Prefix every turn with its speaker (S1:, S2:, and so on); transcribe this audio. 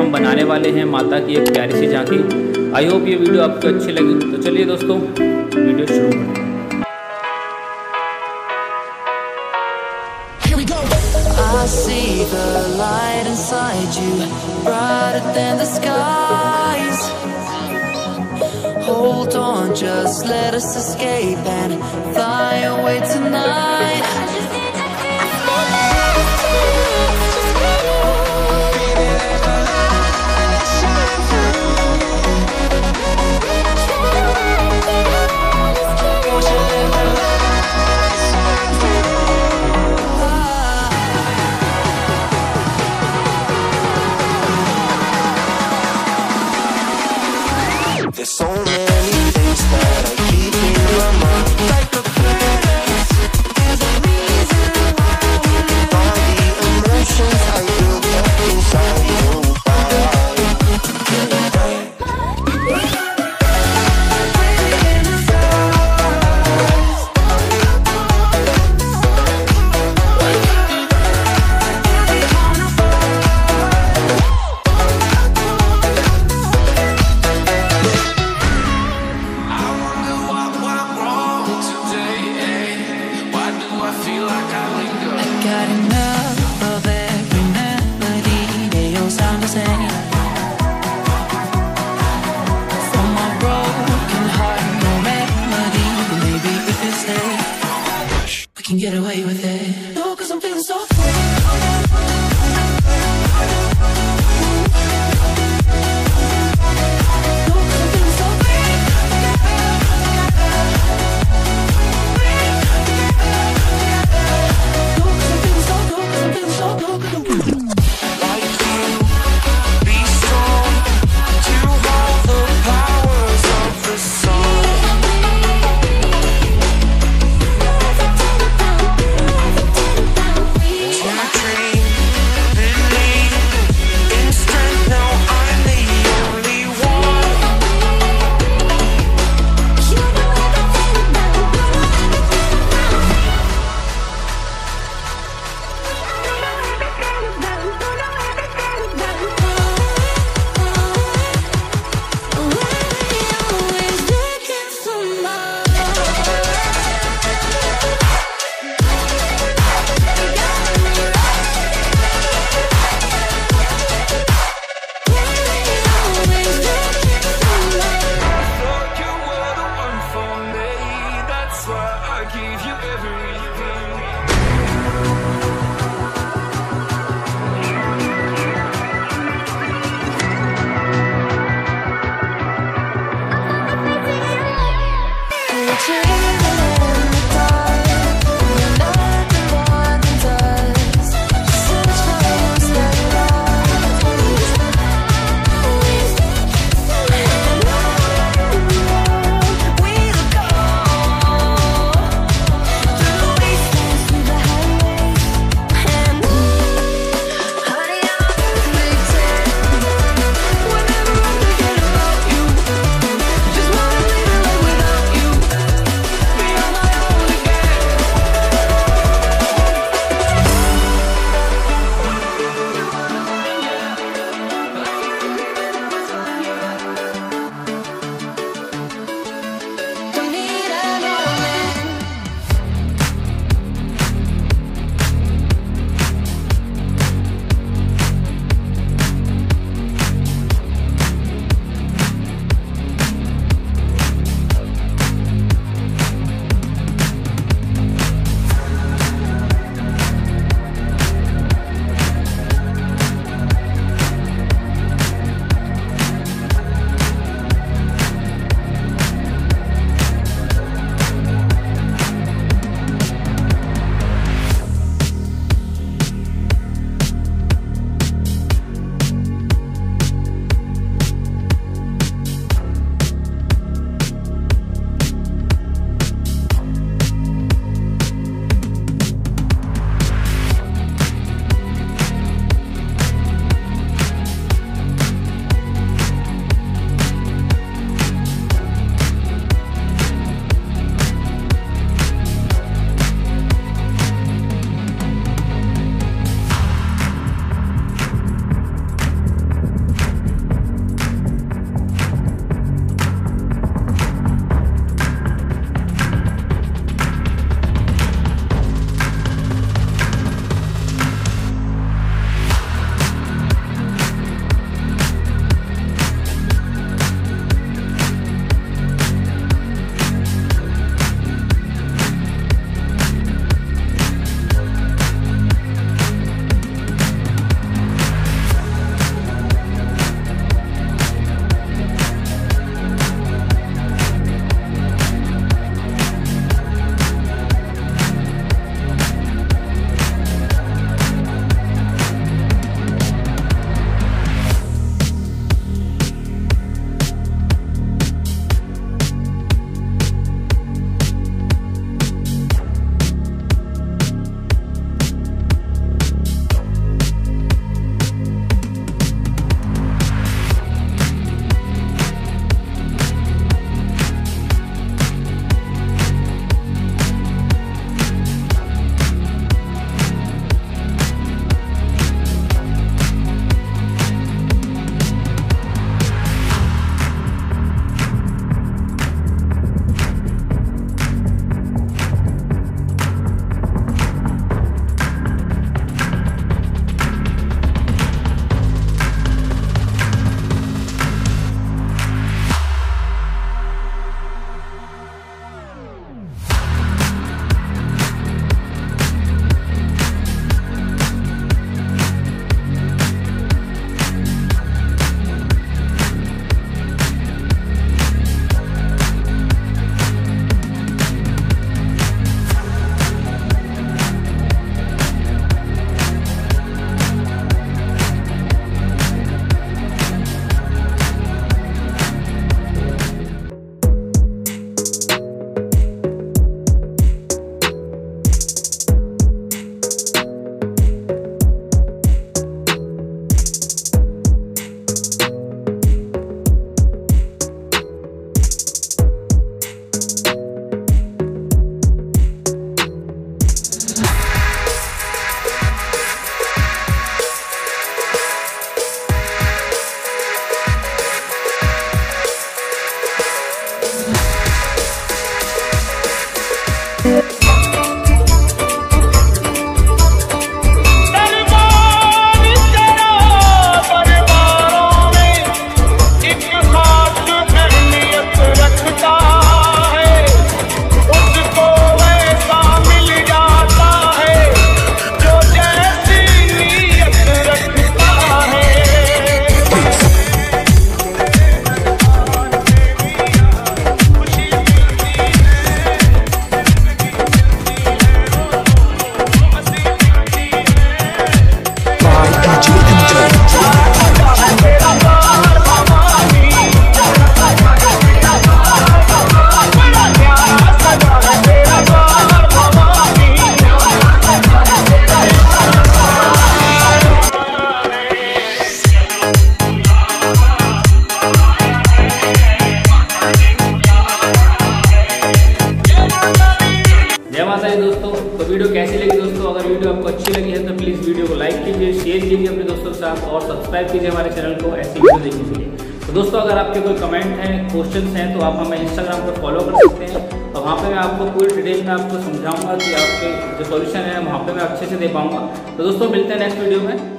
S1: हम बनाने वाले हैं माता की एक प्यारी सी झांकी। आई होप ये वीडियो आपको अच्छी लगी। तो चलिए दोस्तों वीडियो शुरू करें।
S2: I see the light inside you, brighter than the skies. Hold on, just let us escape and fly away tonight.
S3: There's so many things that I keep in my mind, like the past is the reason.
S1: Share कीजिए अपने दोस्तों के साथ और subscribe कीजिए हमारे channel को ऐसी वीडियो देखने के लिए। तो दोस्तों अगर आपके कोई कमेंट हैं, क्वेश्चंस हैं तो आप हमें इंस्टाग्राम पर फॉलो कर सकते हैं और वहाँ पे मैं आपको पूरी डिटेल में आपको समझाऊंगा कि आपके जो सॉल्यूशन है वहाँ पे मैं अच्छे से दे पाऊंगा। तो दोस्तों मिलते हैं नेक्स्ट वीडियो में।